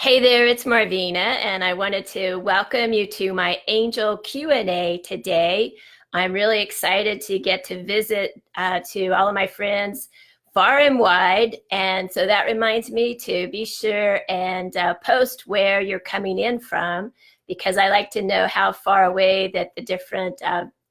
Hey there, it's MarVeena, and I wanted to welcome you to my Angel Q&A today. I'm really excited to get to visit to all of my friends far and wide, and so that reminds me to be sure and post where you're coming in from, because I like to know how far away that the different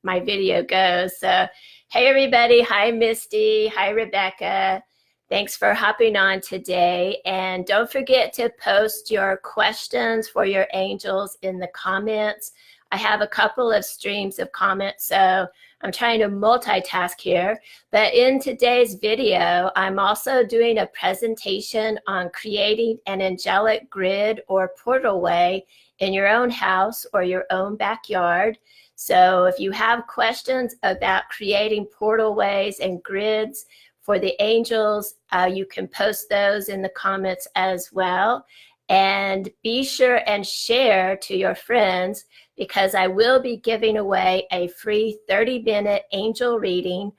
my video goes. So, hey everybody, hi Misty, hi Rebecca. Thanks for hopping on today. And don't forget to post your questions for your angels in the comments. I have a couple of streams of comments, so I'm trying to multitask here. But in today's video, I'm also doing a presentation on creating an angelic grid or portal way in your own house or your own backyard. So if you have questions about creating portal ways and grids for the angels, you can post those in the comments as well. And be sure and share to your friends, because I will be giving away a free 30-minute angel reading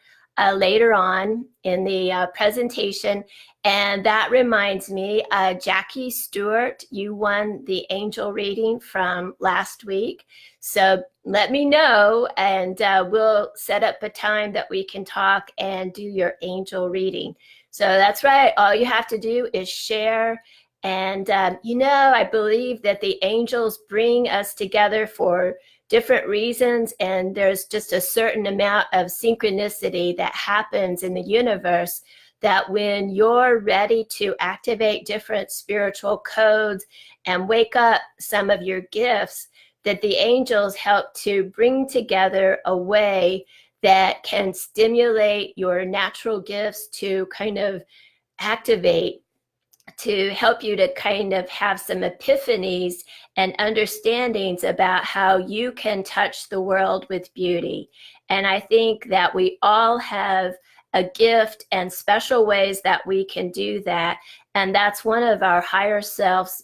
later on in the presentation. And that reminds me, Jackie Stewart, you won the angel reading from last week. So let me know, and we'll set up a time that we can talk and do your angel reading. So that's right. All you have to do is share. And, I believe that the angels bring us together for different reasons. And there's just a certain amount of synchronicity that happens in the universe, that when you're ready to activate different spiritual codes and wake up some of your gifts, that the angels help to bring together a way that can stimulate your natural gifts to kind of activate, to help you to kind of have some epiphanies and understandings about how you can touch the world with beauty. And I think that we all have a gift and special ways that we can do that. And that's one of our higher self's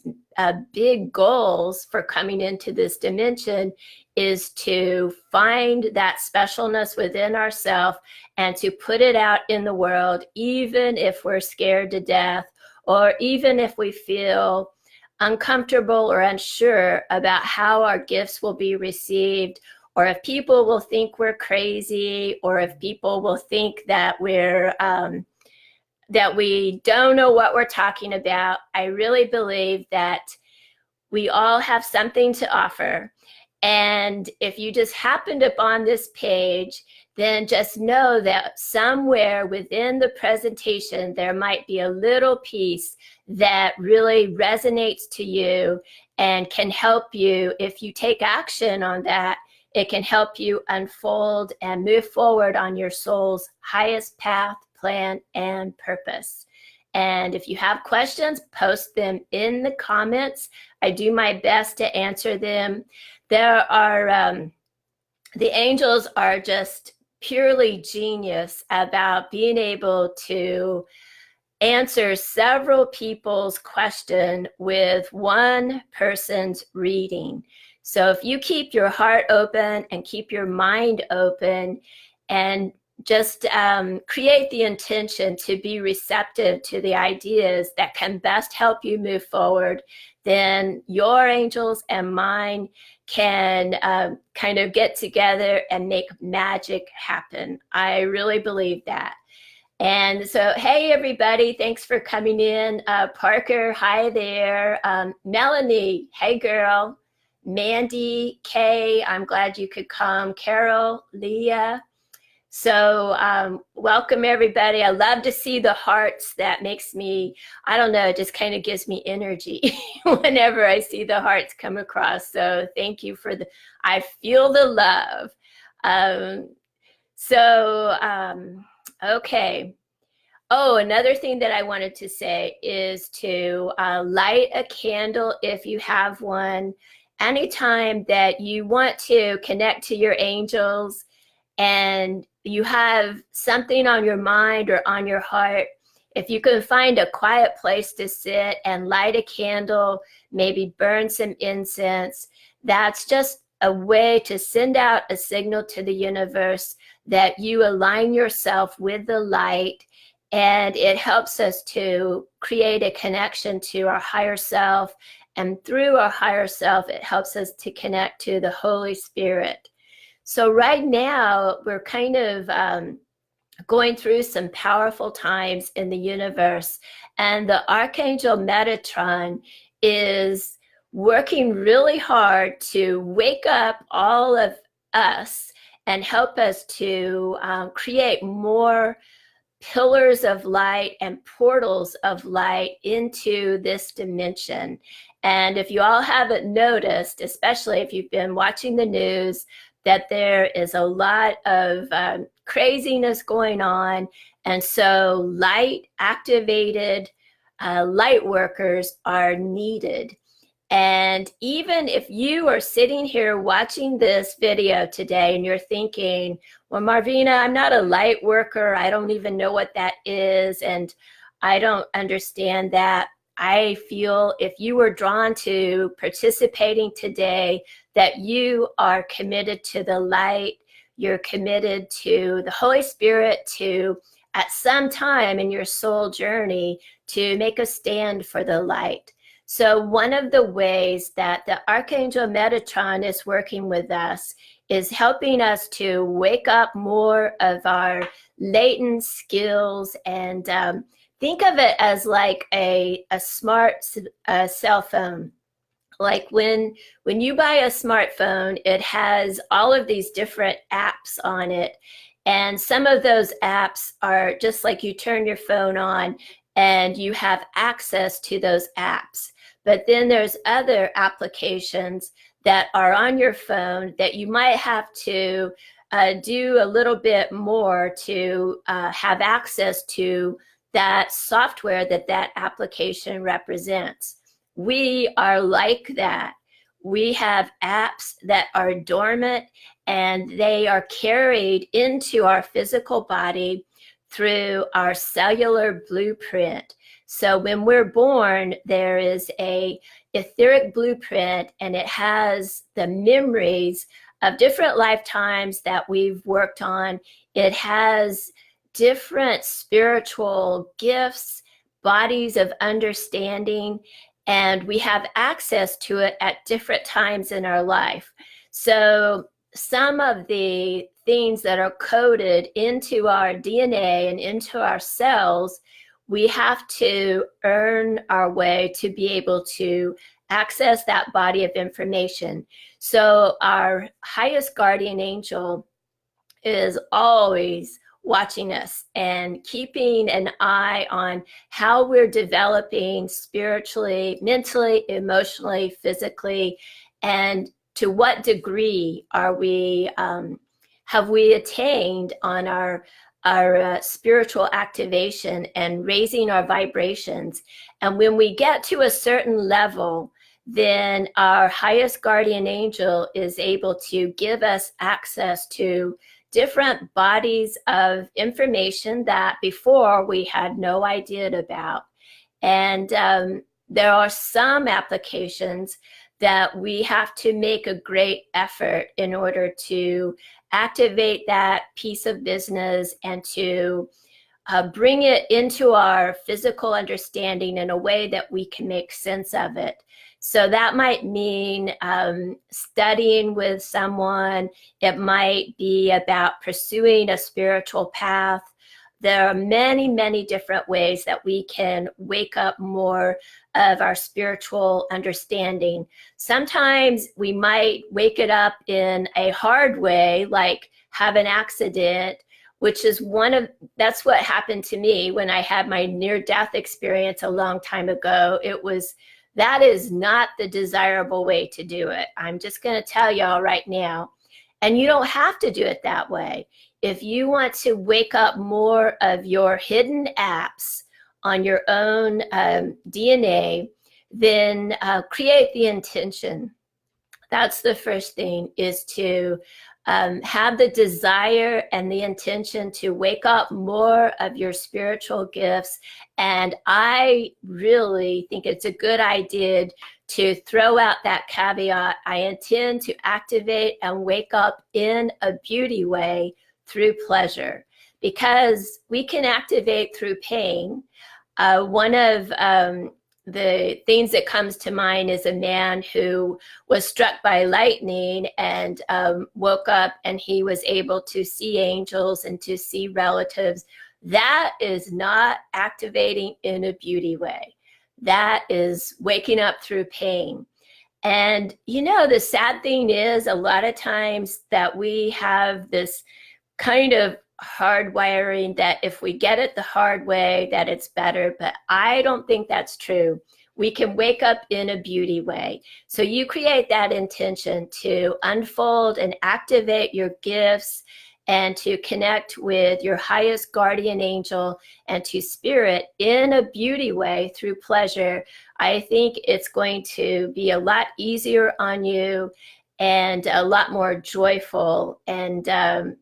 big goals for coming into this dimension, is to find that specialness within ourselves and to put it out in the world, even if we're scared to death, or even if we feel uncomfortable or unsure about how our gifts will be received, or if people will think we're crazy, or if people will think that that we don't know what we're talking about. I really believe that we all have something to offer. And if you just happened upon this page, then just know that somewhere within the presentation, there might be a little piece that really resonates to you and can help you. If you take action on that, it can help you unfold and move forward on your soul's highest path, plan, and purpose. And if you have questions, post them in the comments. I do my best to answer them. There are, the angels are just purely genius about being able to answer several people's question with one person's reading. So if you keep your heart open and keep your mind open, and just create the intention to be receptive to the ideas that can best help you move forward, then your angels and mine can kind of get together and make magic happen. I really believe that. And so, hey, everybody, thanks for coming in. Parker, hi there. Melanie, hey, girl. Mandy, Kay, I'm glad you could come. Carol, Leah. So welcome, everybody. I love to see the hearts. That makes me, I don't know, it just kind of gives me energy whenever I see the hearts come across. So thank you for I feel the love. Okay. Oh, another thing that I wanted to say is to light a candle if you have one. Anytime that you want to connect to your angels and you have something on your mind or on your heart, if you can find a quiet place to sit and light a candle, maybe burn some incense, that's just a way to send out a signal to the universe that you align yourself with the light. And it helps us to create a connection to our higher self And through our higher self, it helps us to connect to the Holy Spirit. So right now, we're kind of going through some powerful times in the universe. And the Archangel Metatron is working really hard to wake up all of us and help us to create more pillars of light and portals of light into this dimension. And if you all haven't noticed, especially if you've been watching the news, that there is a lot of craziness going on. And so light activated light workers are needed. And even if you are sitting here watching this video today and you're thinking, well, MarVeena, I'm not a light worker. I don't even know what that is. And I don't understand that. I feel if you were drawn to participating today, that you are committed to the light, you're committed to the Holy Spirit, to at some time in your soul journey to make a stand for the light. So one of the ways that the Archangel Metatron is working with us is helping us to wake up more of our latent skills and think of it as like a smart cell phone. Like when you buy a smartphone, it has all of these different apps on it. And some of those apps are just like you turn your phone on and you have access to those apps. But then there's other applications that are on your phone that you might have to do a little bit more to have access to that software that application represents. We are like that. We have apps that are dormant and they are carried into our physical body through our cellular blueprint. So when we're born, there is a etheric blueprint and it has the memories of different lifetimes that we've worked on. It has different spiritual gifts, bodies of understanding, and we have access to it at different times in our life. So some of the things that are coded into our DNA and into our cells, we have to earn our way to be able to access that body of information. So our highest guardian angel is always watching us and keeping an eye on how we're developing spiritually, mentally, emotionally, physically, and to what degree are we have we attained on our spiritual activation and raising our vibrations. And when we get to a certain level, then our highest guardian angel is able to give us access to different bodies of information that before we had no idea about. And there are some applications that we have to make a great effort in order to activate that piece of business and to bring it into our physical understanding in a way that we can make sense of it. So that might mean studying with someone. It might be about pursuing a spiritual path. There are many, many different ways that we can wake up more of our spiritual understanding. Sometimes we might wake it up in a hard way, like have an accident, which is that's what happened to me when I had my near-death experience a long time ago. That is not the desirable way to do it. I'm just going to tell y'all right now. And you don't have to do it that way. If you want to wake up more of your hidden apps on your own DNA, then create the intention. That's the first thing, is to have the desire and the intention to wake up more of your spiritual gifts. And I really think it's a good idea to throw out that caveat. I intend to activate and wake up in a beauty way through pleasure, because we can activate through pain. One of the things that comes to mind is a man who was struck by lightning and woke up, and he was able to see angels and to see relatives. That is not activating in a beauty way. That is waking up through pain. And the sad thing is, a lot of times that we have this kind of hardwiring that if we get it the hard way, that it's better. But I don't think that's true. We can wake up in a beauty way. So you create that intention to unfold and activate your gifts and to connect with your highest guardian angel and to spirit in a beauty way through pleasure. I think it's going to be a lot easier on you and a lot more joyful, and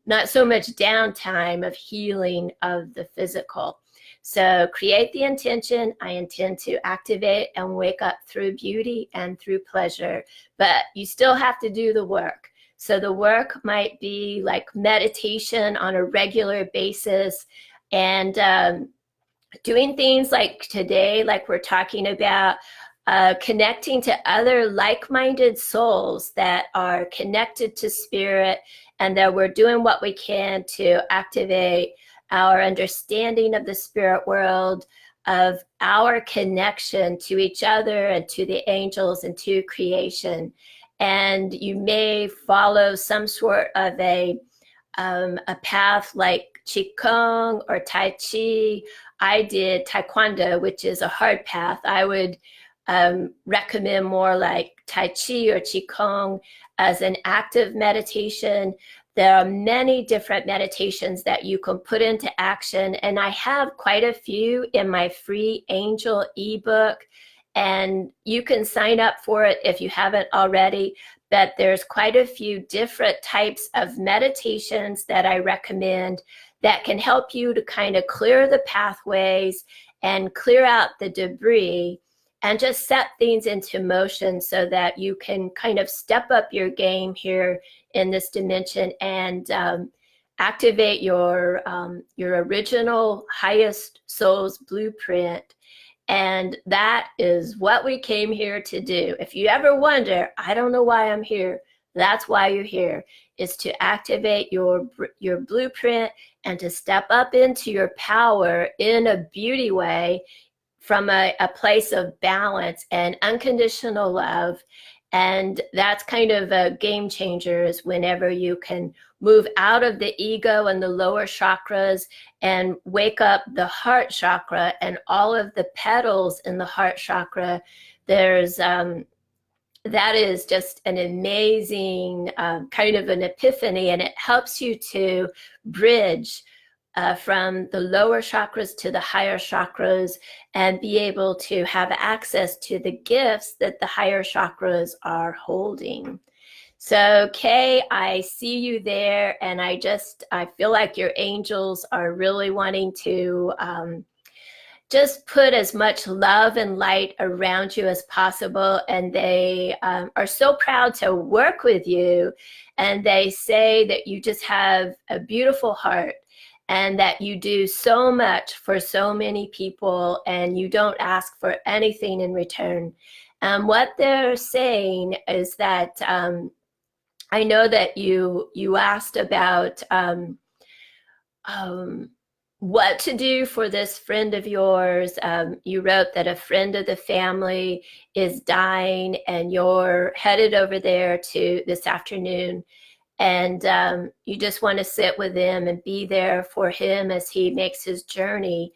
not so much downtime of healing of the physical. So create the intention. I intend to activate and wake up through beauty and through pleasure, but you still have to do the work. So the work might be like meditation on a regular basis, and doing things like today, like we're talking about, connecting to other like-minded souls that are connected to spirit, and that we're doing what we can to activate our understanding of the spirit world, of our connection to each other and to the angels and to creation. And you may follow some sort of a path like Qigong or Tai Chi. I did Taekwondo, which is a hard path. I would recommend more like Tai Chi or Qigong as an active meditation. There are many different meditations that you can put into action, and I have quite a few in my free Angel ebook, and you can sign up for it if you haven't already. But there's quite a few different types of meditations that I recommend that can help you to kind of clear the pathways and clear out the debris and just set things into motion so that you can kind of step up your game here in this dimension and activate your original highest soul's blueprint. And that is what we came here to do. If you ever wonder, I don't know why I'm here, that's why you're here, is to activate your blueprint and to step up into your power in a beauty way, from a place of balance and unconditional love. And that's kind of a game changer, is whenever you can move out of the ego and the lower chakras and wake up the heart chakra and all of the petals in the heart chakra. There's that is just an amazing kind of an epiphany, and it helps you to bridge from the lower chakras to the higher chakras and be able to have access to the gifts that the higher chakras are holding. So Kay, I see you there, and I feel like your angels are really wanting to just put as much love and light around you as possible. And they are so proud to work with you. And they say that you just have a beautiful heart and that you do so much for so many people and you don't ask for anything in return. What they're saying is that I know that you asked about what to do for this friend of yours. You wrote that a friend of the family is dying and you're headed over there to this afternoon, and you just want to sit with him and be there for him as he makes his journey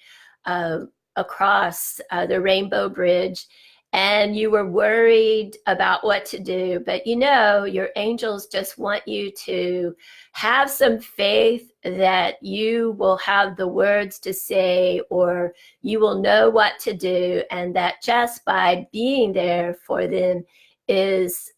across the Rainbow Bridge. And you were worried about what to do, but your angels just want you to have some faith that you will have the words to say, or you will know what to do, and that just by being there for them is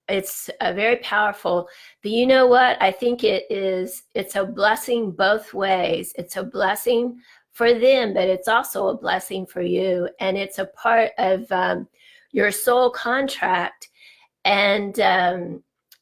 it's a very powerful. But you know what? I think it's a blessing both ways. It's a blessing for them, but it's also a blessing for you. And it's a part of your soul contract. And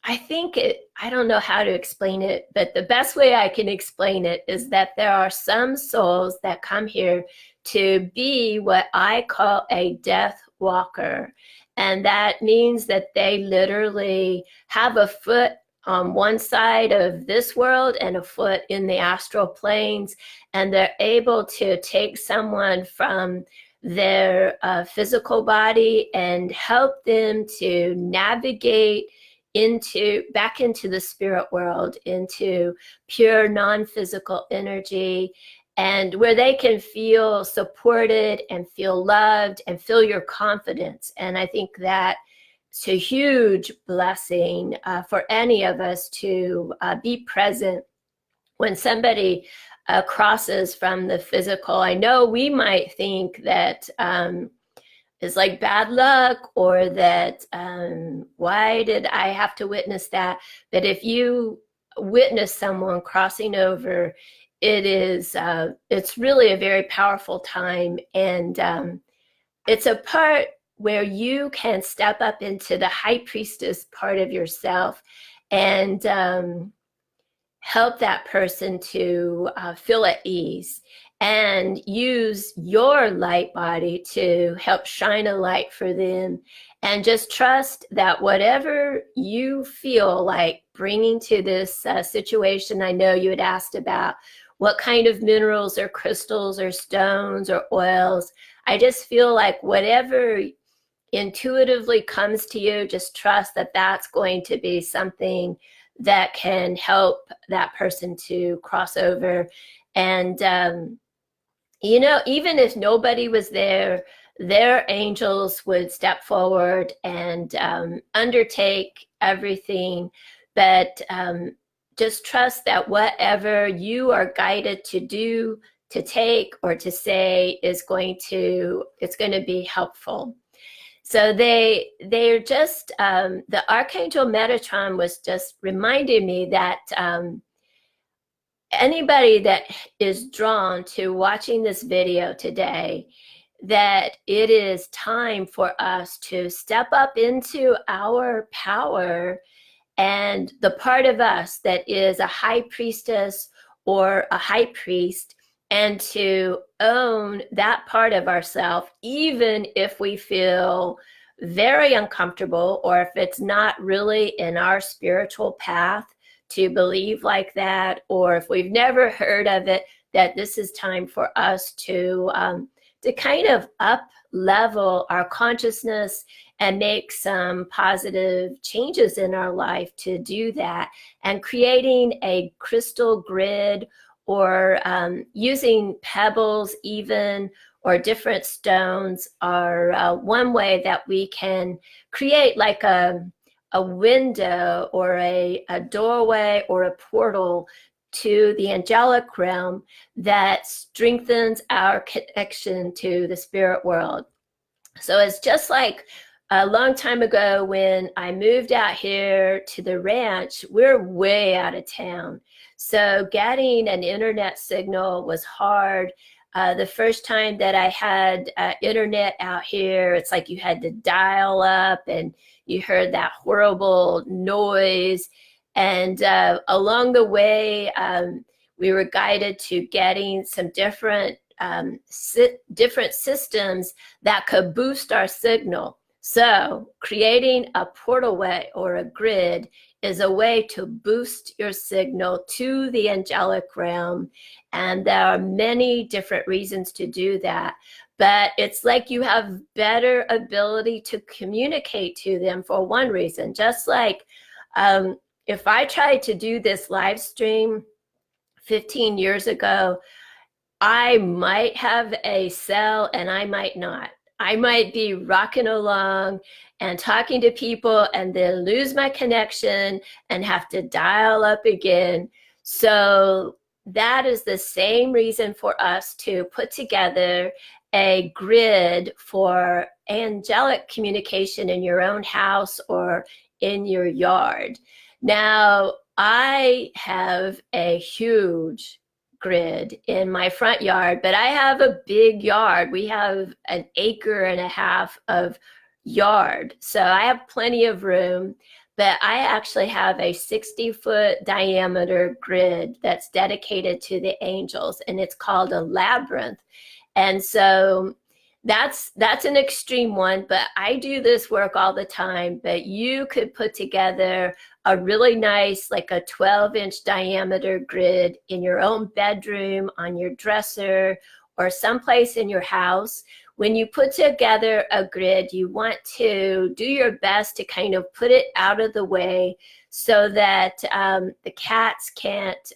I think I don't know how to explain it, but the best way I can explain it is that there are some souls that come here to be what I call a death walker. And that means that they literally have a foot on one side of this world and a foot in the astral planes. And they're able to take someone from their physical body and help them to navigate back into the spirit world, into pure non-physical energy, and where they can feel supported and feel loved and feel your confidence. And I think that it's a huge blessing for any of us to be present when somebody crosses from the physical. I know we might think that is like bad luck, or that why did I have to witness that? But if you witness someone crossing over, it's really a very powerful time. And it's a part where you can step up into the high priestess part of yourself and help that person to feel at ease, and use your light body to help shine a light for them. And just trust that whatever you feel like bringing to this situation. I know you had asked about what kind of minerals or crystals or stones or oils. I just feel like whatever intuitively comes to you, just trust that that's going to be something that can help that person to cross over. And even if nobody was there, their angels would step forward and undertake everything. But just trust that whatever you are guided to do, to take, or to say it's going to be helpful. So they're just, the Archangel Metatron was just reminding me that anybody that is drawn to watching this video today, that it is time for us to step up into our power, and the part of us that is a high priestess or a high priest, and to own that part of ourselves, even if we feel very uncomfortable, or if it's not really in our spiritual path to believe like that, or if we've never heard of it, that this is time for us to kind of up level our consciousness and make some positive changes in our life to do that. And creating a crystal grid, or using pebbles even, or different stones, are one way that we can create like a window, or a doorway, or a portal to the angelic realm that strengthens our connection to the spirit world. So it's just like a long time ago when I moved out here to the ranch. We're way out of town, so getting an internet signal was hard. The first time that I had internet out here, it's like you had to dial up, and you heard that horrible noise. And along the way, we were guided to getting some different systems that could boost our signal. So creating a portalway or a grid is a way to boost your signal to the angelic realm. And there are many different reasons to do that. But it's like you have better ability to communicate to them for one reason. Just like if I tried to do this live stream 15 years ago, I might have a cell and I might not. I might be rocking along and talking to people and then lose my connection and have to dial up again. So that is the same reason for us to put together a grid for angelic communication in your own house or in your yard. Now, I have a huge grid in my front yard, but I have a big yard. We have an 1.5 acres of yard. So I have plenty of room, but I actually have a 60-foot diameter grid that's dedicated to the angels, and it's called a labyrinth. And so that's an extreme one, but I do this work all the time. But you could put together a really nice, like a 12-inch diameter grid in your own bedroom, on your dresser, or someplace in your house. When you put together a grid, you want to do your best to kind of put it out of the way so that the cats can't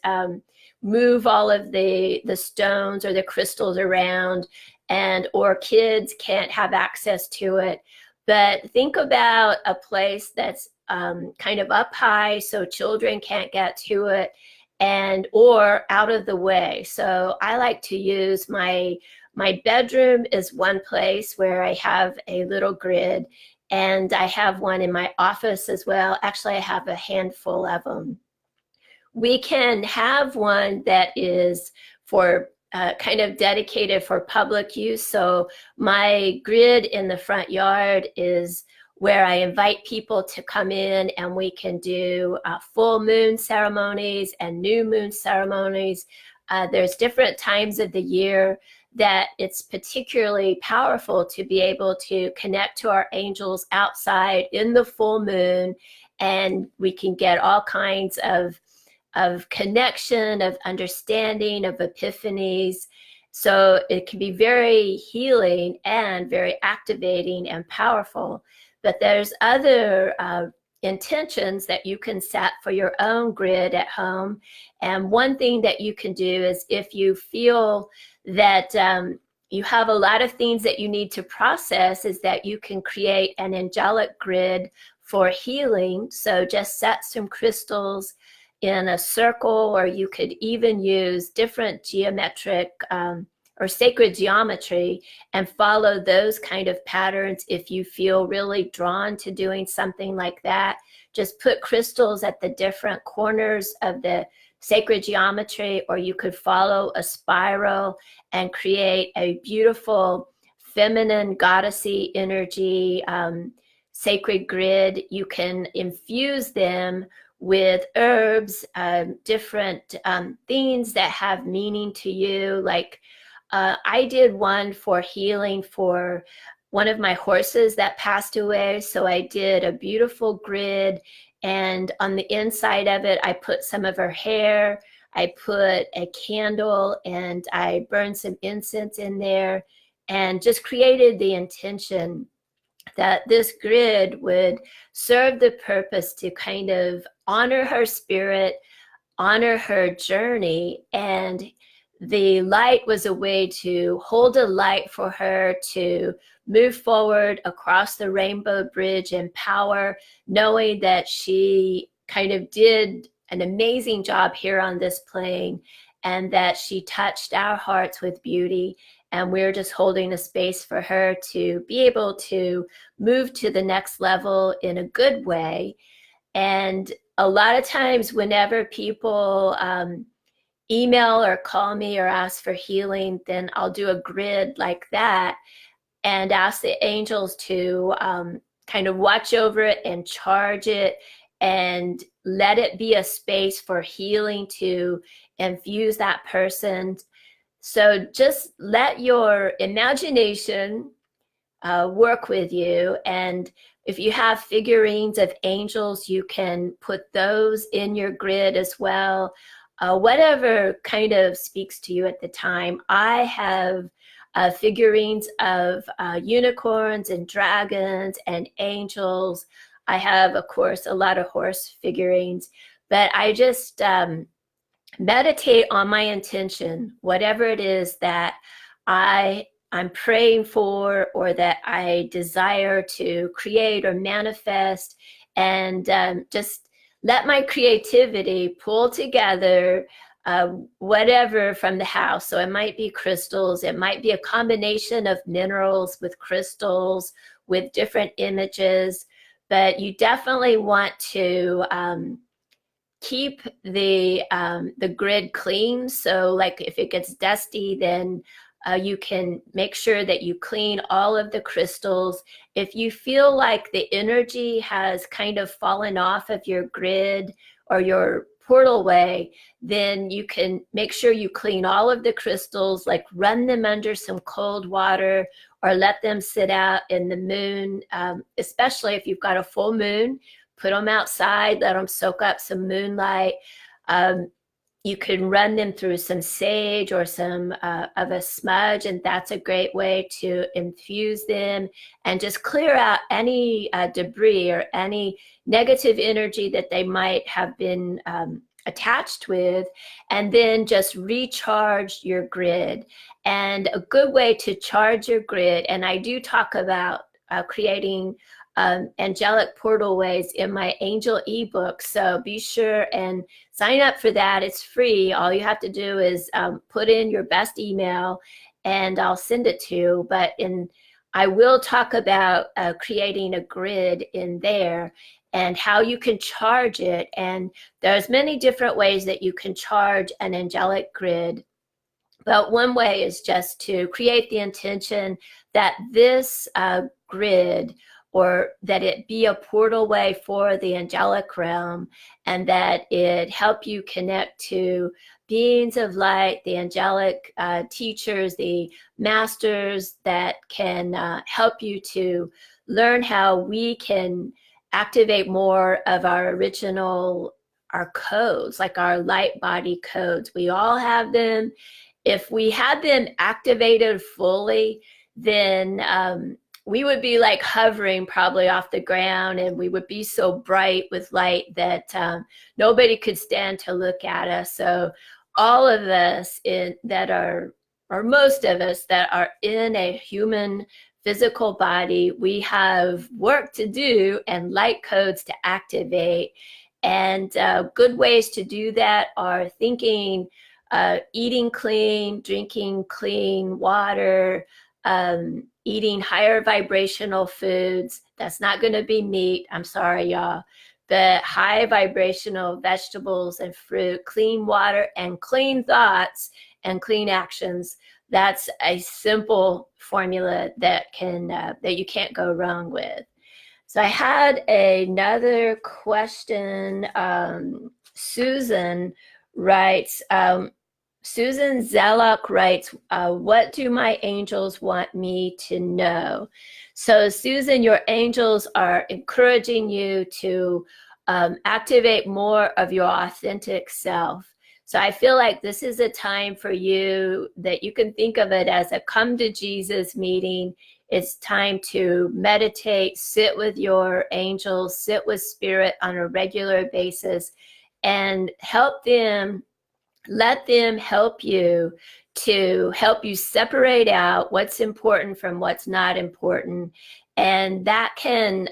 move all of the stones or the crystals around, and or kids can't have access to it. But think about a place that's kind of up high so children can't get to it, and or out of the way. So I like to use my bedroom is one place where I have a little grid, and I have one in my office as well. Actually, I have a handful of them. We can have one that is for kind of dedicated for public use. So my grid in the front yard is where I invite people to come in, and we can do full moon ceremonies and new moon ceremonies. There's different times of the year that it's particularly powerful to be able to connect to our angels outside in the full moon, and we can get all kinds of connection, of understanding, of epiphanies. So it can be very healing and very activating and powerful. But there's other intentions that you can set for your own grid at home. And one thing that you can do is, if you feel that you have a lot of things that you need to process, is that you can create an angelic grid for healing. So just set some crystals in a circle, or you could even use different geometric or sacred geometry and follow those kind of patterns. If you feel really drawn to doing something like that, just put crystals at the different corners of the sacred geometry, or you could follow a spiral and create a beautiful feminine goddessy energy sacred grid. You can infuse them with herbs, different things that have meaning to you. Like I did one for healing for one of my horses that passed away. So I did a beautiful grid, and on the inside of it, I put some of her hair, I put a candle, and I burned some incense in there, and just created the intention that this grid would serve the purpose to kind of honor her spirit, honor her journey. And the light was a way to hold a light for her to move forward across the rainbow bridge in power, knowing that she kind of did an amazing job here on this plane, and that she touched our hearts with beauty. And we're just holding a space for her to be able to move to the next level in a good way. And a lot of times whenever people email or call me or ask for healing, then I'll do a grid like that and ask the angels to kind of watch over it and charge it, and let it be a space for healing to infuse that person. So just let your imagination work with you. And if you have figurines of angels, you can put those in your grid as well. Whatever kind of speaks to you at the time. I have figurines of unicorns and dragons and angels. I have, of course, a lot of horse figurines, but I just meditate on my intention, whatever it is that I'm praying for, or that I desire to create or manifest, and just let my creativity pull together whatever from the house. So it might be crystals, it might be a combination of minerals with crystals, with different images, but you definitely want to keep the grid clean. So like if it gets dusty, then you can make sure that you clean all of the crystals. If you feel like the energy has kind of fallen off of your grid, or your portal way, then you can make sure you clean all of the crystals, like run them under some cold water or let them sit out in the moon, especially if you've got a full moon. Put them outside, let them soak up some moonlight. You can run them through some sage or some of a smudge, and that's a great way to infuse them and just clear out any debris or any negative energy that they might have been attached with, and then just recharge your grid. And a good way to charge your grid, and I do talk about creating angelic portal ways in my angel ebook, so be sure and sign up for that. It's free. All you have to do is put in your best email and I'll send it to you. But I will talk about creating a grid in there and how you can charge it. And there's many different ways that you can charge an angelic grid. But one way is just to create the intention that this grid, or that it be a portal way for the angelic realm, and that it help you connect to beings of light, the angelic teachers, the masters that can help you to learn how we can activate more of our original, our codes, like our light body codes. We all have them. If we had them activated fully, then we would be like hovering probably off the ground, and we would be so bright with light that nobody could stand to look at us. So all of us or most of us that are in a human physical body, we have work to do and light codes to activate. And good ways to do that are thinking, eating clean, drinking clean water, eating higher vibrational foods. That's not going to be meat. I'm sorry, y'all. But high vibrational vegetables and fruit, clean water, and clean thoughts and clean actions. That's a simple formula that you can't go wrong with. So I had another question. Susan writes, Susan Zellock writes, what do my angels want me to know? So Susan, your angels are encouraging you to activate more of your authentic self. So I feel like this is a time for you that you can think of it as a come to Jesus meeting. It's time to meditate, sit with your angels, sit with spirit on a regular basis, and let them help you to help you separate out what's important from what's not important. And that can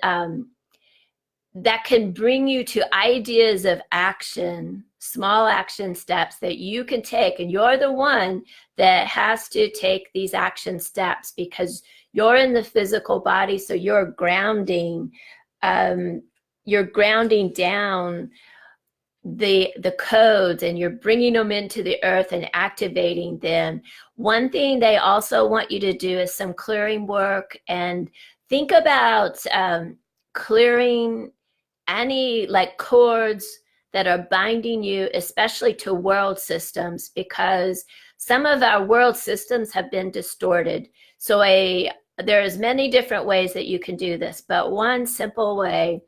bring you to ideas of action, small action steps that you can take. And you're the one that has to take these action steps because you're in the physical body. So you're grounding down the codes, and you're bringing them into the earth and activating them. One thing they also want you to do is some clearing work, and think about clearing any like cords that are binding you, especially to world systems, because some of our world systems have been distorted. So there's many different ways that you can do this, but one simple way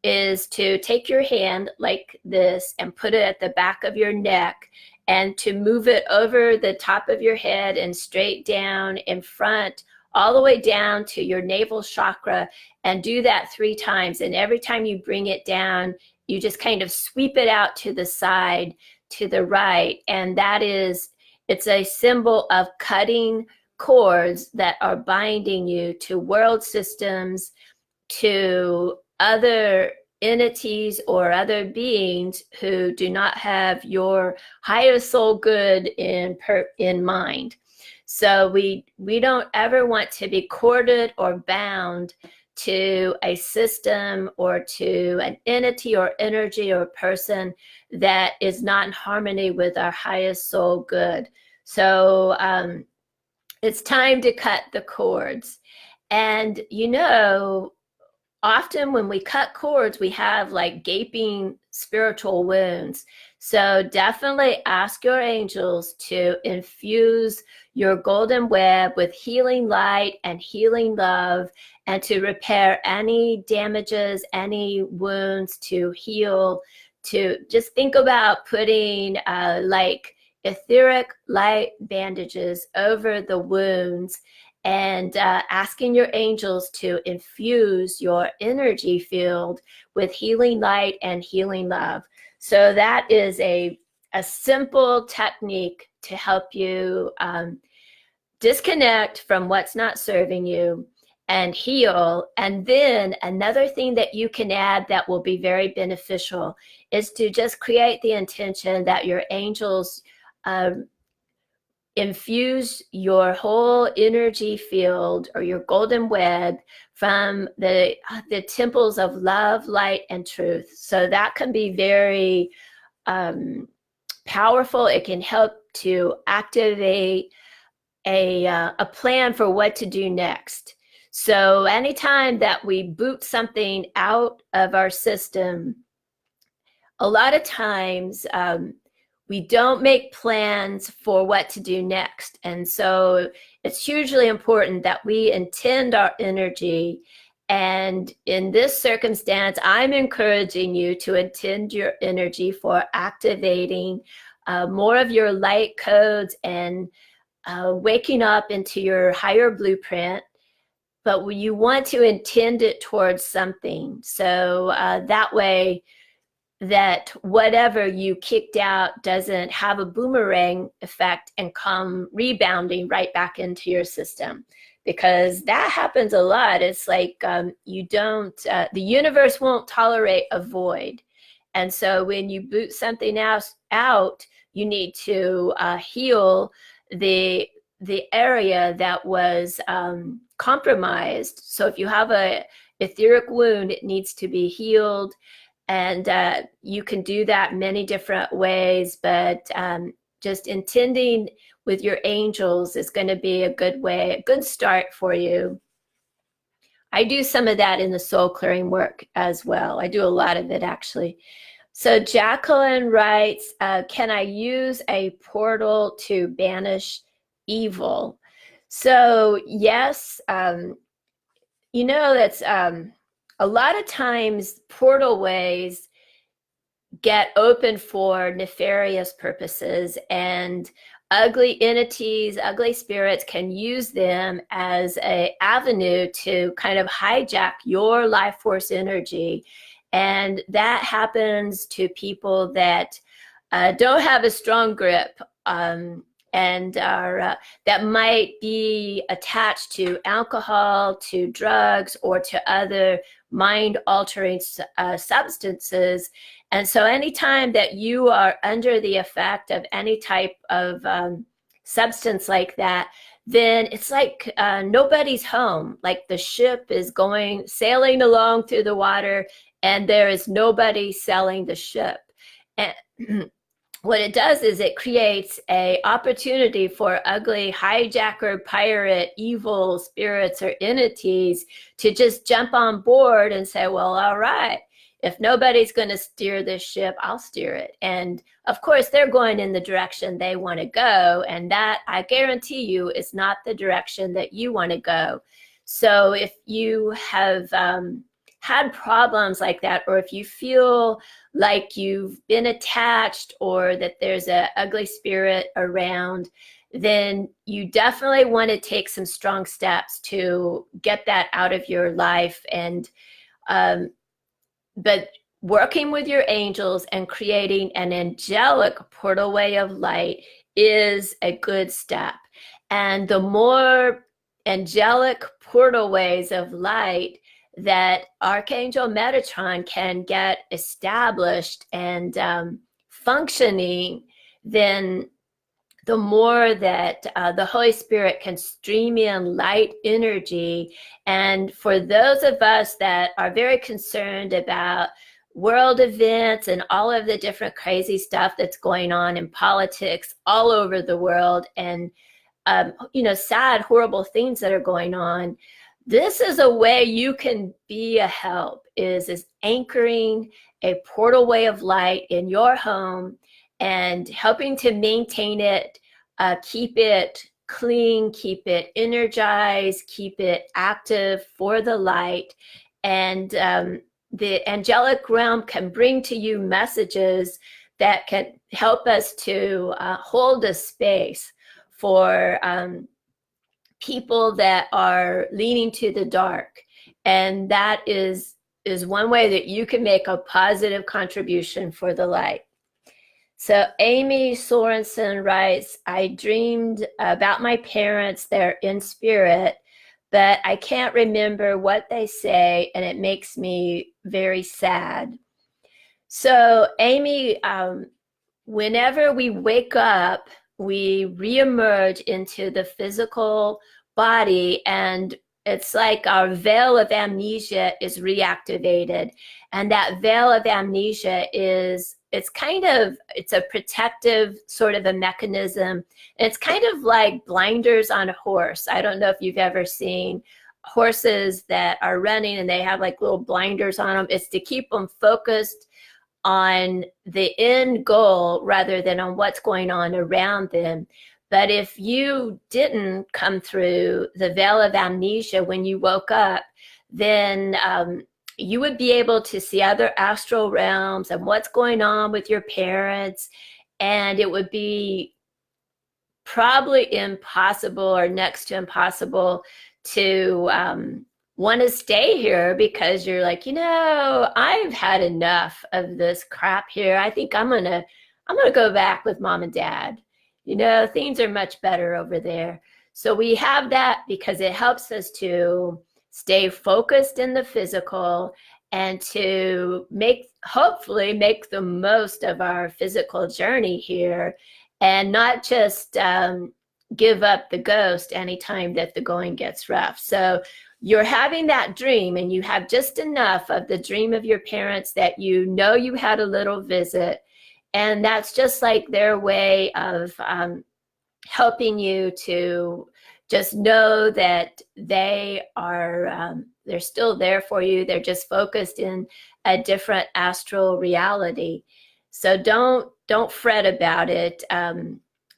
is to take your hand like this and put it at the back of your neck, and to move it over the top of your head and straight down in front, all the way down to your navel chakra, and do that 3 times. And every time you bring it down, you just kind of sweep it out to the side, to the right. And it's a symbol of cutting cords that are binding you to world systems, to other entities or other beings who do not have your highest soul good in mind. So we don't ever want to be corded or bound to a system or to an entity or energy or person that is not in harmony with our highest soul good. So it's time to cut the cords. And often when we cut cords, we have like gaping spiritual wounds. So definitely ask your angels to infuse your golden web with healing light and healing love, and to repair any damages, any wounds, to heal. To just think about putting like etheric light bandages over the wounds, and asking your angels to infuse your energy field with healing light and healing love. So that is a simple technique to help you disconnect from what's not serving you and heal. And then another thing that you can add that will be very beneficial is to just create the intention that your angels infuse your whole energy field or your golden web from the temples of love, light, and truth. So that can be very powerful. It can help to activate a plan for what to do next. So anytime that we boot something out of our system, a lot of times we don't make plans for what to do next. And so it's hugely important that we intend our energy. And in this circumstance, I'm encouraging you to intend your energy for activating more of your light codes and waking up into your higher blueprint. But you want to intend it towards something. So that way, that whatever you kicked out doesn't have a boomerang effect and come rebounding right back into your system, because that happens a lot. It's like you don't, the universe won't tolerate a void. And so when you boot something else out, you need to heal the area that was compromised. So if you have a etheric wound, it needs to be healed. And you can do that many different ways, but just intending with your angels is going to be a good way, a good start for you. I do some of that in the soul clearing work as well. I do a lot of it, actually. So Jacqueline writes, can I use a portal to banish evil? So yes, you know, that's a lot of times portal ways get open for nefarious purposes, and ugly entities, ugly spirits can use them as an avenue to kind of hijack your life force energy. And that happens to people that don't have a strong grip and are that might be attached to alcohol, to drugs, or to other mind-altering substances. And so anytime that you are under the effect of any type of substance like that, then it's like nobody's home. Like the ship is sailing along through the water, and there is nobody sailing the ship. And what it does is it creates an opportunity for ugly hijacker, pirate, evil spirits or entities to just jump on board and say, well, all right, if nobody's going to steer this ship, I'll steer it. And of course, they're going in the direction they want to go. And that, I guarantee you, is not the direction that you want to go. So if you have had problems like that, or if you feel like you've been attached or that there's an ugly spirit around, then you definitely want to take some strong steps to get that out of your life. And but working with your angels and creating an angelic portal way of light is a good step. And the more angelic portal ways of light that Archangel Metatron can get established and functioning, then the more that the Holy Spirit can stream in light energy. And for those of us that are very concerned about world events and all of the different crazy stuff that's going on in politics all over the world, and sad, horrible things that are going on, this is a way you can be a help, is anchoring a portal way of light in your home and helping to maintain it, keep it clean, keep it energized, keep it active for the light. And the angelic realm can bring to you messages that can help us to hold a space for people that are leaning to the dark. And that is one way that you can make a positive contribution for the light. So Amy Sorensen writes, I dreamed about my parents. They're in spirit, but I can't remember what they say, and it makes me very sad. So Amy, whenever we wake up, we reemerge into the physical body, and it's like our veil of amnesia is reactivated. And that veil of amnesia it's a protective sort of a mechanism. It's kind of like blinders on a horse. I don't know if you've ever seen horses that are running and they have like little blinders on them. It's to keep them focused on the end goal rather than on what's going on around them. But if you didn't come through the veil of amnesia when you woke up, then you would be able to see other astral realms and what's going on with your parents. And it would be probably impossible or next to impossible to want to stay here, because you're like, I've had enough of this crap here. I think I'm gonna go back with mom and dad. Things are much better over there. So we have that because it helps us to stay focused in the physical and to hopefully make the most of our physical journey here, and not just give up the ghost anytime that the going gets rough. So you're having that dream, and you have just enough of the dream of your parents that you had a little visit, and that's just like their way of helping you to just know that they're still there for you. They're just focused in a different astral reality. So don't fret about it.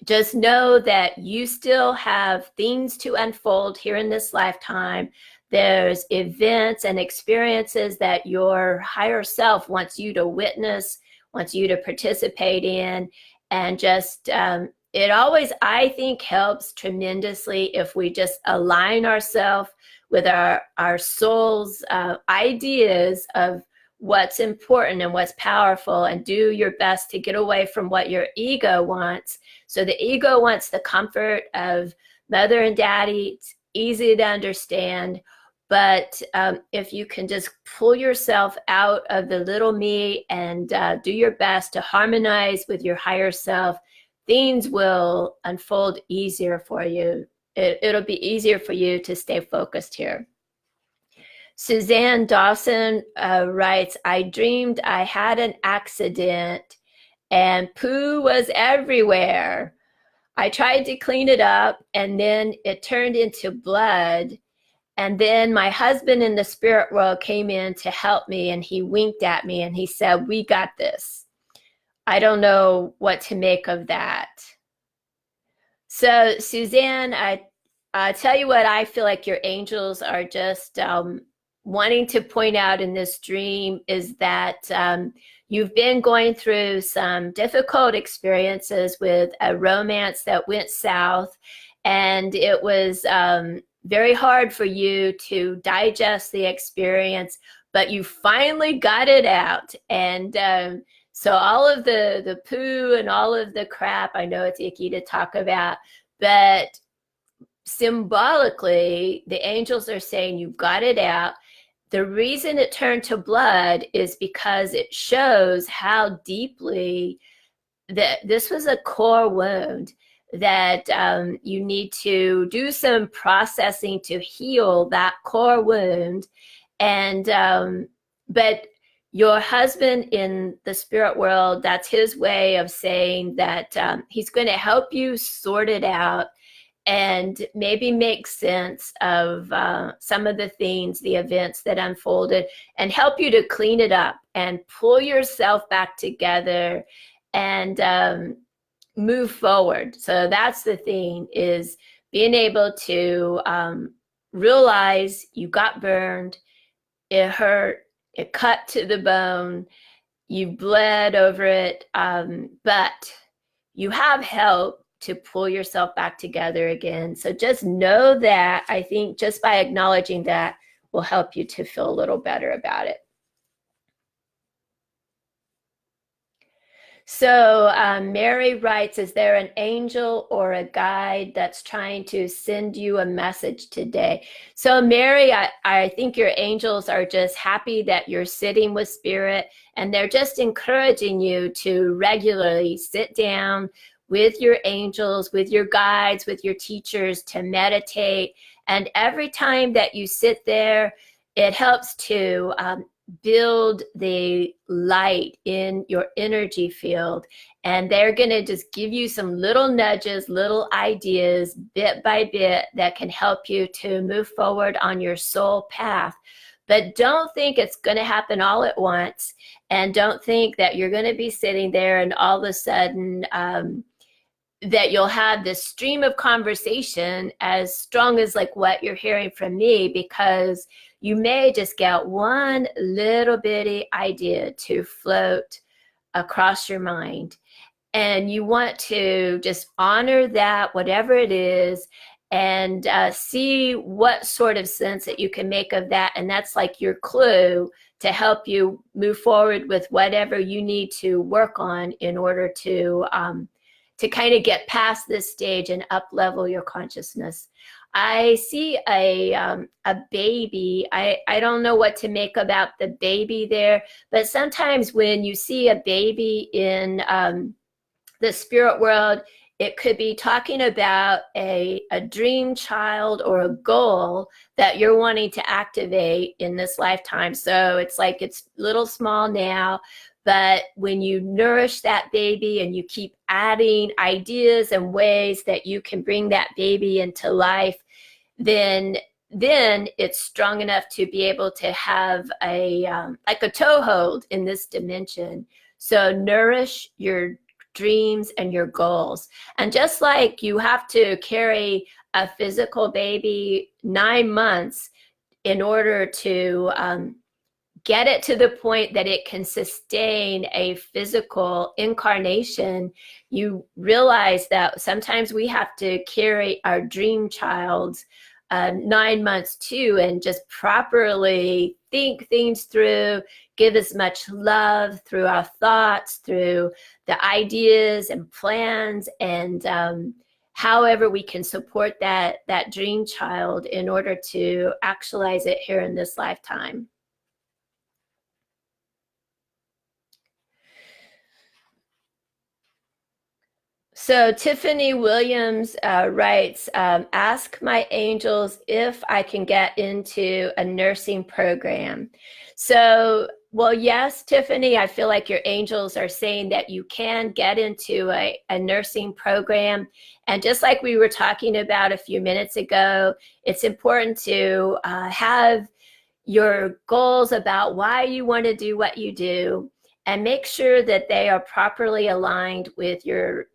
Just know that you still have things to unfold here in this lifetime. There's events and experiences that your higher self wants you to witness, wants you to participate in, and just it always, I think, helps tremendously if we just align ourselves with our soul's ideas of what's important and what's powerful, and do your best to get away from what your ego wants. So the ego wants the comfort of mother and daddy. It's easy to understand. But if you can just pull yourself out of the little me and do your best to harmonize with your higher self, things will unfold easier for you. It'll be easier for you to stay focused here. Suzanne Dawson writes, I dreamed I had an accident and poo was everywhere. I tried to clean it up, and then it turned into blood. And then my husband in the spirit world came in to help me, and he winked at me and he said, we got this. I don't know what to make of that. So Suzanne, I tell you what, I feel like your angels are just wanting to point out in this dream is that you've been going through some difficult experiences with a romance that went south, and it was very hard for you to digest the experience, but you finally got it out. And so all of the poo and all of the crap, I know it's icky to talk about, but symbolically, the angels are saying you've got it out. The reason it turned to blood is because it shows how deeply that this was a core wound, that you need to do some processing to heal that core wound. And but your husband in the spirit world, that's his way of saying that he's going to help you sort it out. and maybe make sense of some of the things, the events that unfolded, and help you to clean it up and pull yourself back together and move forward. So that's the thing, is being able to realize you got burned, it hurt, it cut to the bone, you bled over it, but you have help to pull yourself back together again. So just know that. I think just by acknowledging that will help you to feel a little better about it. So Mary writes, is there an angel or a guide that's trying to send you a message today? So Mary, I think your angels are just happy that you're sitting with Spirit, and they're just encouraging you to regularly sit down with your angels, with your guides, with your teachers, to meditate. And every time that you sit there, it helps to build the light in your energy field. And they're going to just give you some little nudges, little ideas, bit by bit, that can help you to move forward on your soul path. But don't think it's going to happen all at once. And don't think that you're going to be sitting there and all of a sudden that you'll have this stream of conversation as strong as like what you're hearing from me, because you may just get one little bitty idea to float across your mind. And you want to just honor that, whatever it is, and see what sort of sense that you can make of that. And that's like your clue to help you move forward with whatever you need to work on in order to kind of get past this stage and up level your consciousness. I see a baby. I don't know what to make about the baby there, but sometimes when you see a baby in the spirit world, it could be talking about a dream child or a goal that you're wanting to activate in this lifetime. So it's like it's little small now, but when you nourish that baby and you keep adding ideas and ways that you can bring that baby into life, then it's strong enough to be able to have like a toehold in this dimension. So nourish your dreams and your goals. And just like you have to carry a physical baby 9 months in order to get it to the point that it can sustain a physical incarnation, you realize that sometimes we have to carry our dream child's 9 months too, and just properly think things through, give as much love through our thoughts, through the ideas and plans, and however we can support that dream child in order to actualize it here in this lifetime. So Tiffany Williams writes, ask my angels if I can get into a nursing program. So, well, yes, Tiffany, I feel like your angels are saying that you can get into a nursing program. And just like we were talking about a few minutes ago, it's important to have your goals about why you want to do what you do, and make sure that they are properly aligned with your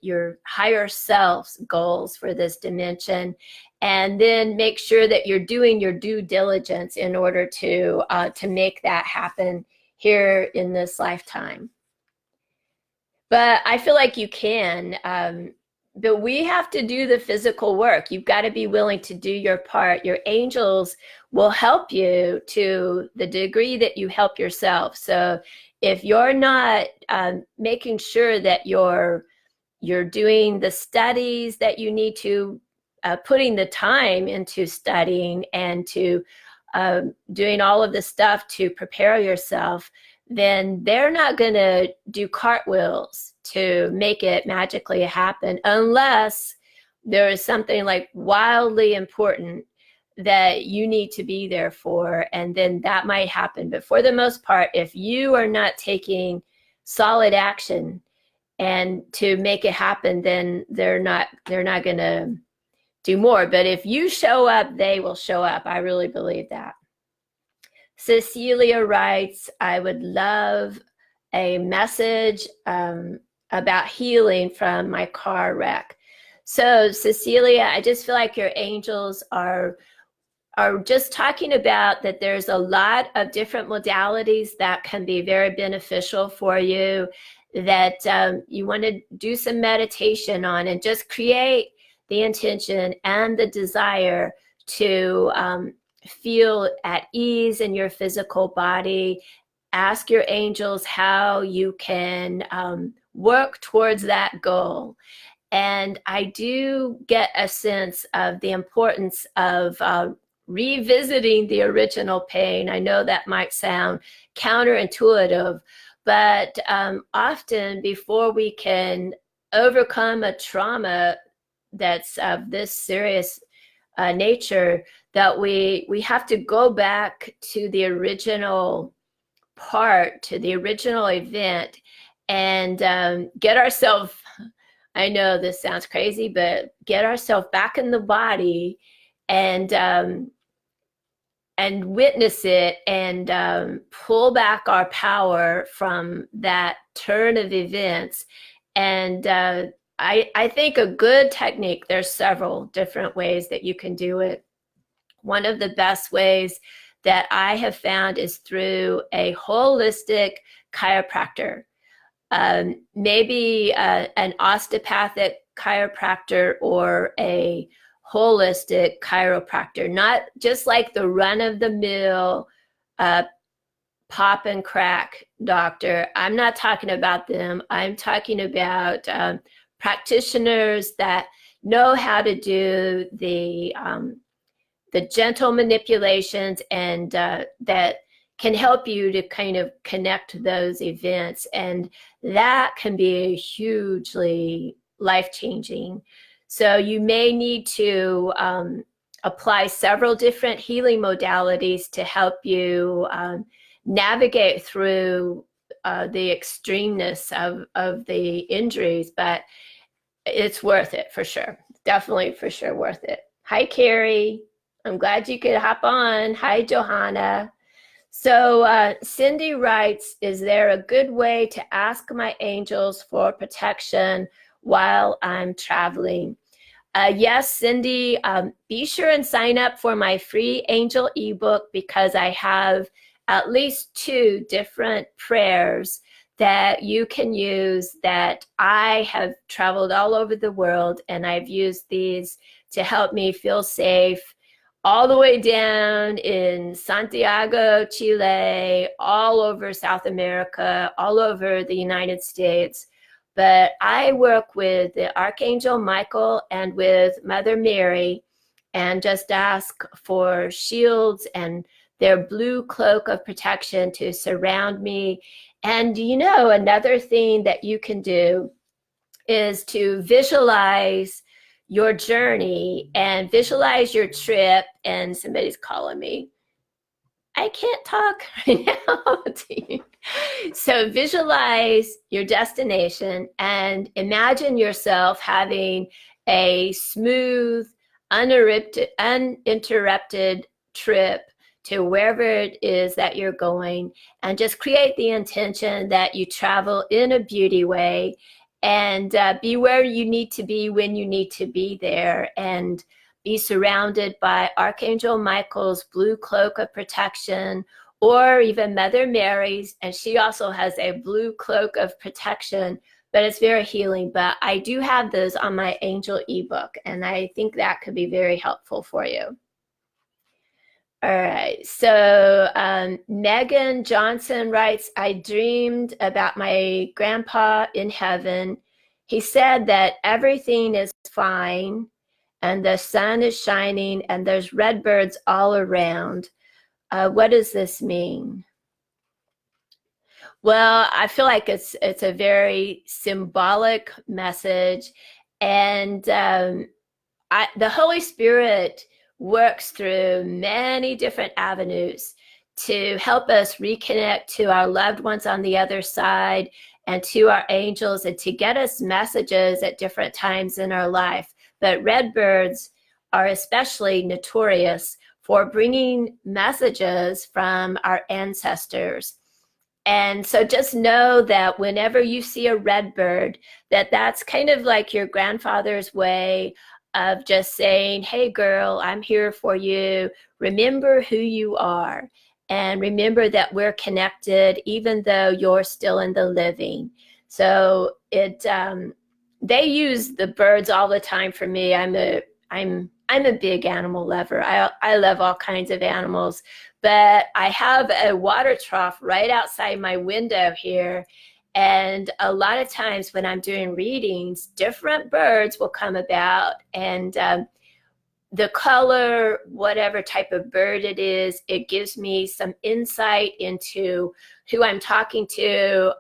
higher self's goals for this dimension. And then make sure that you're doing your due diligence in order to make that happen here in this lifetime. But I feel like you can. But we have to do the physical work. You've got to be willing to do your part. Your angels will help you to the degree that you help yourself. So if you're not making sure that you're doing the studies that you need to, putting the time into studying and to doing all of the stuff to prepare yourself, then they're not going to do cartwheels to make it magically happen unless there is something like wildly important that you need to be there for, and then that might happen. But for the most part, if you are not taking solid action and to make it happen, then they're not going to do more. But if you show up, they will show up. I really believe that. Cecilia writes, I would love a message about healing from my car wreck. So Cecilia, I just feel like your angels are just talking about that there's a lot of different modalities that can be very beneficial for you, that you want to do some meditation on, and just create the intention and the desire to feel at ease in your physical body. Ask your angels how you can work towards that goal. And I do get a sense of the importance of revisiting the original pain. I know that might sound counterintuitive, but often before we can overcome a trauma that's of this serious nature, that we have to go back to the original part, to the original event, and get ourselves, I know this sounds crazy, but get ourselves back in the body and witness it, and pull back our power from that turn of events. And I think a good technique, there's several different ways that you can do it. One of the best ways that I have found is through a holistic chiropractor. Maybe an osteopathic chiropractor or a holistic chiropractor, not just like the run-of-the-mill pop and crack doctor. I'm not talking about them. I'm talking about practitioners that know how to do the gentle manipulations, and that can help you to kind of connect those events. And that can be hugely life-changing. So you may need to apply several different healing modalities to help you navigate through the extremeness of the injuries, but it's worth it for sure. Definitely for sure worth it. Hi, Carrie. I'm glad you could hop on. Hi, Johanna. So Cindy writes, is there a good way to ask my angels for protection while I'm traveling? Yes, Cindy, be sure and sign up for my free angel ebook, because I have at least 2 different prayers that you can use, that I have traveled all over the world, and I've used these to help me feel safe all the way down in Santiago, Chile, all over South America, all over the United States. But I work with the Archangel Michael and with Mother Mary, and just ask for shields and their blue cloak of protection to surround me. And you know, another thing that you can do is to visualize your journey and visualize your trip. And somebody's calling me. I can't talk right now. So visualize your destination and imagine yourself having a smooth, uninterrupted trip to wherever it is that you're going, and just create the intention that you travel in a beauty way, and be where you need to be when you need to be there, and be surrounded by Archangel Michael's blue cloak of protection, or even Mother Mary's, and she also has a blue cloak of protection, but it's very healing. But I do have those on my angel ebook, and I think that could be very helpful for you. All right, so Megan Johnson writes, I dreamed about my grandpa in heaven. He said that everything is fine, and the sun is shining, and there's red birds all around. What does this mean? Well, I feel like it's a very symbolic message, and the Holy Spirit works through many different avenues to help us reconnect to our loved ones on the other side, and to our angels, and to get us messages at different times in our life. But red birds are especially notorious for bringing messages from our ancestors. And so just know that whenever you see a red bird, that's kind of like your grandfather's way of just saying, hey, girl, I'm here for you. Remember who you are. And remember that we're connected, even though you're still in the living. So they use the birds all the time for me. I'm a big animal lover. I love all kinds of animals, but I have a water trough right outside my window here. And a lot of times when I'm doing readings, different birds will come about, and the color, whatever type of bird it is, it gives me some insight into who I'm talking to,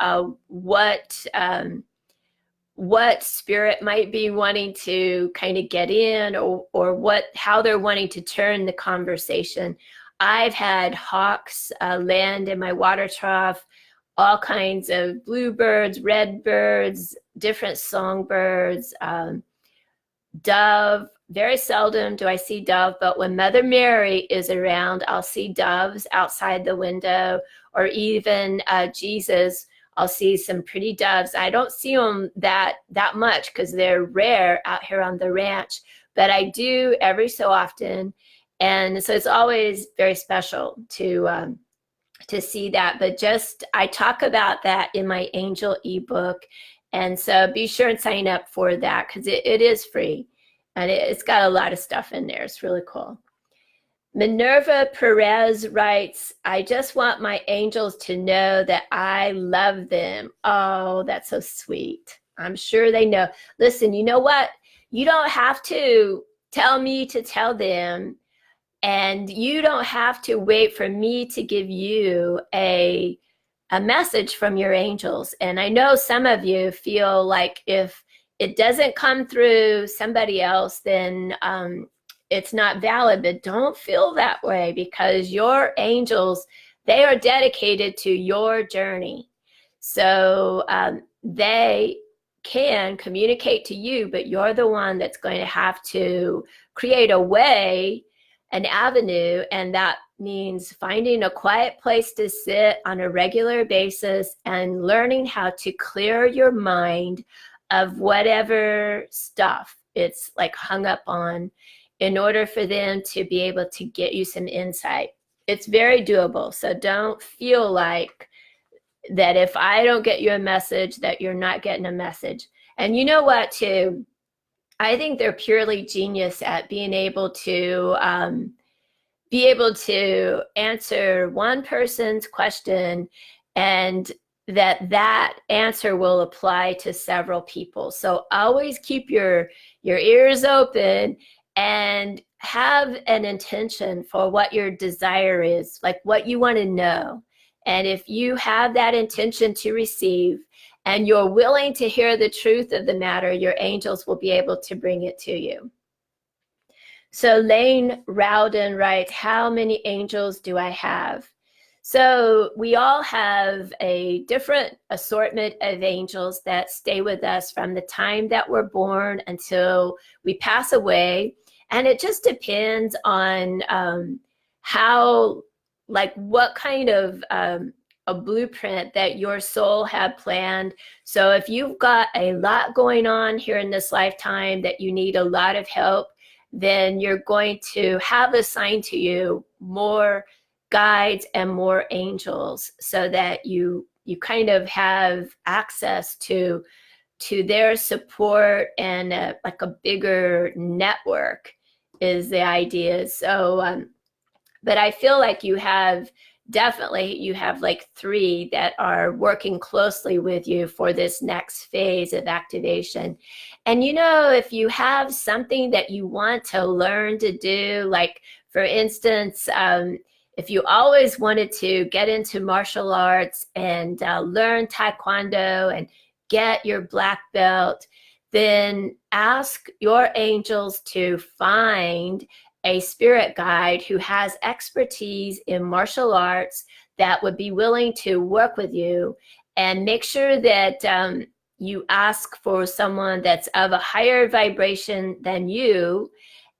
what spirit might be wanting to kind of get in, or how they're wanting to turn the conversation. I've had hawks land in my water trough, all kinds of bluebirds, red birds, different songbirds, dove. Very seldom do I see dove, but when Mother Mary is around, I'll see doves outside the window, or even Jesus. I'll see some pretty doves. I don't see them that much because they're rare out here on the ranch, but I do every so often. And so it's always very special to see that. But I talk about that in my angel ebook. And so be sure and sign up for that, because it is free. And it's got a lot of stuff in there. It's really cool. Minerva Perez writes, I just want my angels to know that I love them. Oh, that's so sweet. I'm sure they know. Listen, you know what? You don't have to tell me to tell them, and you don't have to wait for me to give you a message from your angels. And I know some of you feel like if it doesn't come through somebody else, then it's not valid. But don't feel that way, because your angels, they are dedicated to your journey. So they can communicate to you, but you're the one that's going to have to create a way, an avenue, and that means finding a quiet place to sit on a regular basis and learning how to clear your mind of whatever stuff it's like hung up on, in order for them to be able to get you some insight. It's very doable. So don't feel like that if I don't get you a message, that you're not getting a message. And you know what, too? I think they're purely genius at being able to answer one person's question, and that answer will apply to several people. So always keep your ears open and have an intention for what your desire is, like what you want to know. And if you have that intention to receive, and you're willing to hear the truth of the matter, your angels will be able to bring it to you. So Lane Rowden writes, how many angels do I have? So we all have a different assortment of angels that stay with us from the time that we're born until we pass away. And it just depends on what kind of a blueprint that your soul had planned. So if you've got a lot going on here in this lifetime that you need a lot of help, then you're going to have assigned to you more guides and more angels, so that you kind of have access to their support, and like a bigger network is the idea. So but I feel like you have like 3 that are working closely with you for this next phase of activation. And if you have something that you want to learn to do, like for instance, if you always wanted to get into martial arts and learn Taekwondo and get your black belt, then ask your angels to find a spirit guide who has expertise in martial arts that would be willing to work with you. And make sure that you ask for someone that's of a higher vibration than you,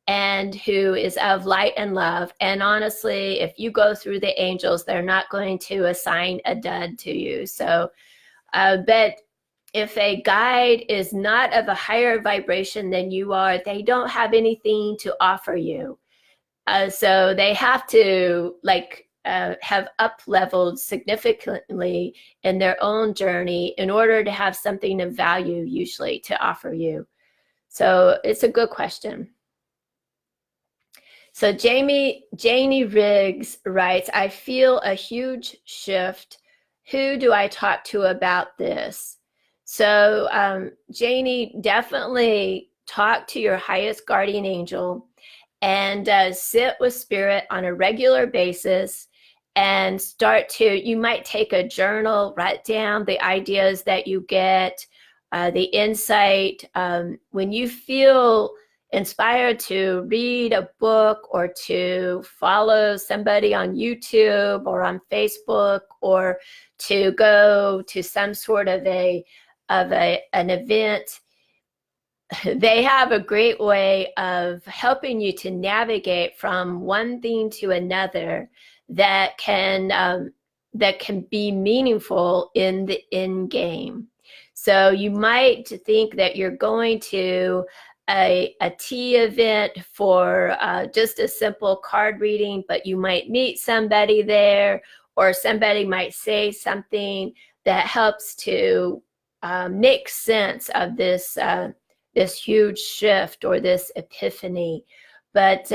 and who is of light and love. And honestly, if you go through the angels, they're not going to assign a dud to you. So, but if a guide is not of a higher vibration than you are, they don't have anything to offer you. So they have to have up leveled significantly in their own journey in order to have something of value usually to offer you. So it's a good question. So Janie Riggs writes, I feel a huge shift. Who do I talk to about this? So Janie, definitely talk to your highest guardian angel and sit with spirit on a regular basis and you might take a journal, write down the ideas that you get, the insight. When you feel inspired to read a book or to follow somebody on YouTube or on Facebook or to go to some sort of an event, they have a great way of helping you to navigate from one thing to another that can be meaningful in the end game. So you might think that you're going to a tea event for just a simple card reading, but you might meet somebody there, or somebody might say something that helps to make sense of this huge shift or this epiphany. But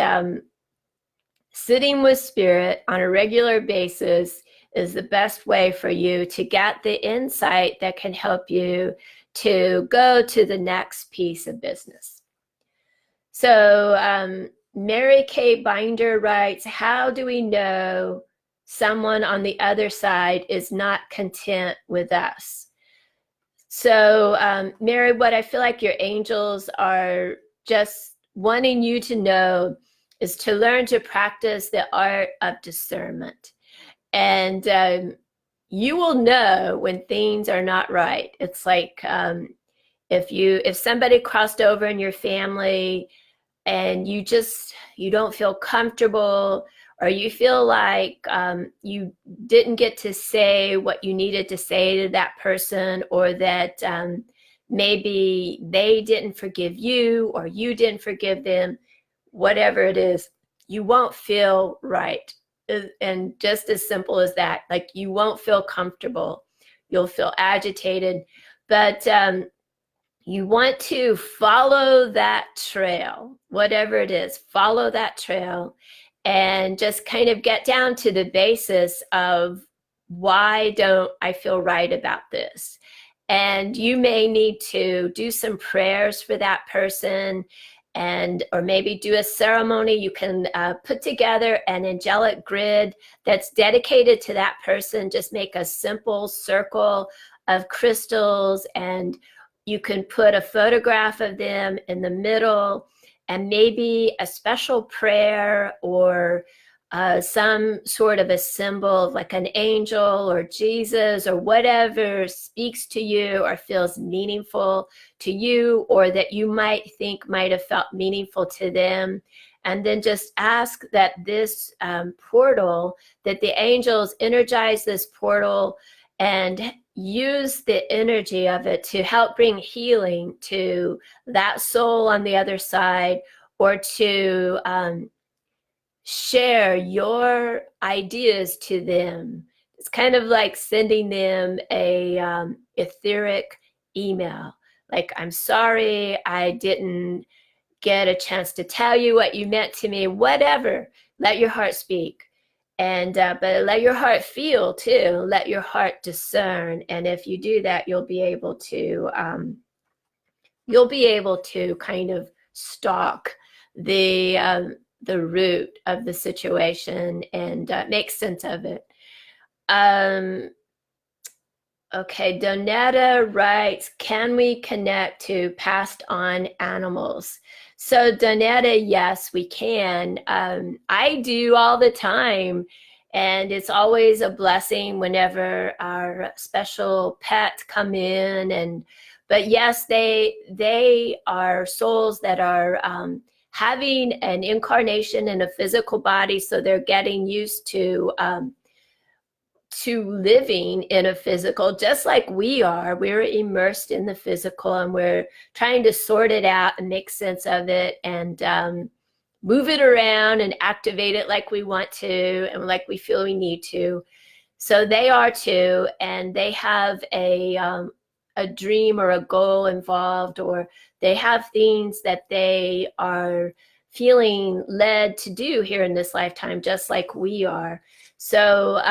sitting with spirit on a regular basis is the best way for you to get the insight that can help you to go to the next piece of business. So Mary Kay Binder writes, how do we know someone on the other side is not content with us? So Mary, what I feel like your angels are just wanting you to know is to learn to practice the art of discernment. And you will know when things are not right. It's like if somebody crossed over in your family and you don't feel comfortable, or you feel like you didn't get to say what you needed to say to that person, or that maybe they didn't forgive you or you didn't forgive them, whatever it is, you won't feel right. And just as simple as that, like you won't feel comfortable. You'll feel agitated, but you want to follow that trail, whatever it is, follow that trail and just kind of get down to the basis of why don't I feel right about this? And you may need to do some prayers for that person, or maybe do a ceremony. You can put together an angelic grid that's dedicated to that person. Just make a simple circle of crystals, and you can put a photograph of them in the middle, and maybe a special prayer or some sort of a symbol like an angel or Jesus or whatever speaks to you or feels meaningful to you, or that you might think might have felt meaningful to them. And then just ask that this portal, that the angels energize this portal and use the energy of it to help bring healing to that soul on the other side, or to share your ideas to them. It's kind of like sending them a etheric email, like, I'm sorry I didn't get a chance to tell you what you meant to me, whatever. Let your heart speak. And but let your heart feel too. Let your heart discern. And if you do that, you'll be able to kind of stalk the root of the situation and make sense of it. Okay, Donetta writes, can we connect to passed on animals? So Donetta, yes, we can. I do all the time. And it's always a blessing whenever our special pets come in. But yes, they are souls that are having an incarnation in a physical body, so they're getting used to living in a physical, just like we are. We're immersed in the physical, and we're trying to sort it out and make sense of it, and move it around and activate it like we want to and like we feel we need to. So they are too, and they have a dream or a goal involved, or they have things that they are feeling led to do here in this lifetime, just like we are. So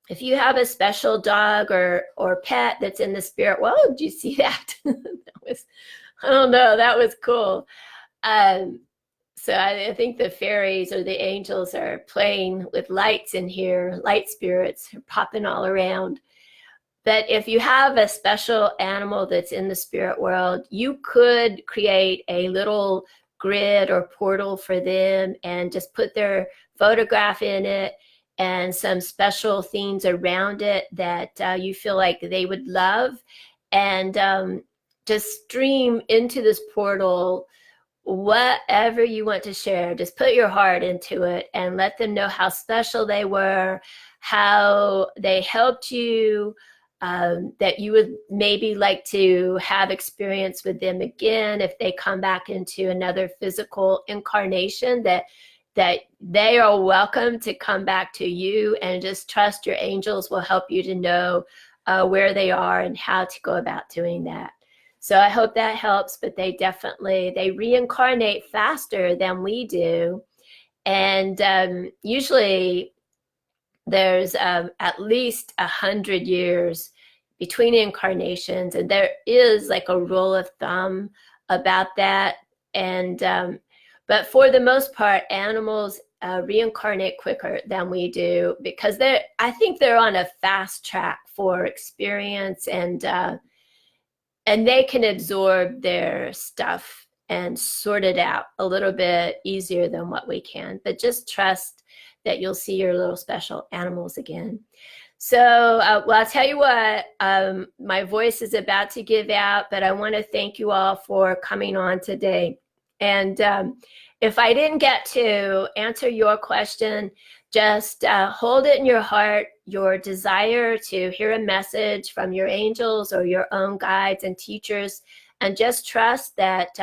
if you have a special dog or pet that's in the spirit world, did you see that? That was, I don't know, that was cool. So I think the fairies or the angels are playing with lights in here, light spirits are popping all around. But if you have a special animal that's in the spirit world, you could create a little grid or portal for them and just put their photograph in it and some special things around it that you feel like they would love. And just stream into this portal whatever you want to share. Just put your heart into it and let them know how special they were, how they helped you, that you would maybe like to have experience with them again if they come back into another physical incarnation, that they are welcome to come back to you, and just trust your angels will help you to know where they are and how to go about doing that. So I hope that helps, but they reincarnate faster than we do. And usually there's at least 100 years between incarnations, and there is like a rule of thumb about that. And but for the most part, animals reincarnate quicker than we do, because I think they're on a fast track for experience, and they can absorb their stuff and sort it out a little bit easier than what we can. But just trust that you'll see your little special animals again. So, well, I'll tell you what, my voice is about to give out, but I want to thank you all for coming on today. And if I didn't get to answer your question, just hold it in your heart, your desire to hear a message from your angels or your own guides and teachers, and just trust that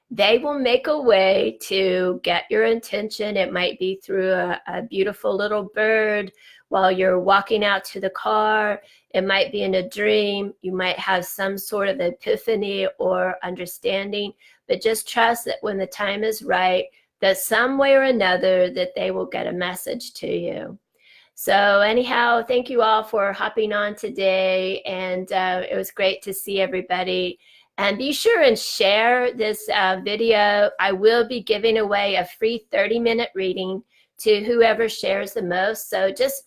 they will make a way to get your intention. It might be through a beautiful little bird while you're walking out to the car. It might be in a dream. You might have some sort of epiphany or understanding, but just trust that when the time is right, that some way or another that they will get a message to you. So anyhow, thank you all for hopping on today, and it was great to see everybody. And be sure and share this video. I will be giving away a free 30-minute reading to whoever shares the most. So just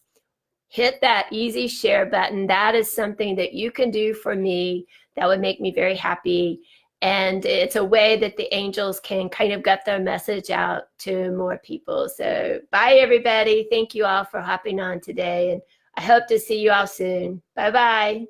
hit that easy share button. That is something that you can do for me that would make me very happy. And it's a way that the angels can kind of get their message out to more people. So bye, everybody. Thank you all for hopping on today. And I hope to see you all soon. Bye-bye.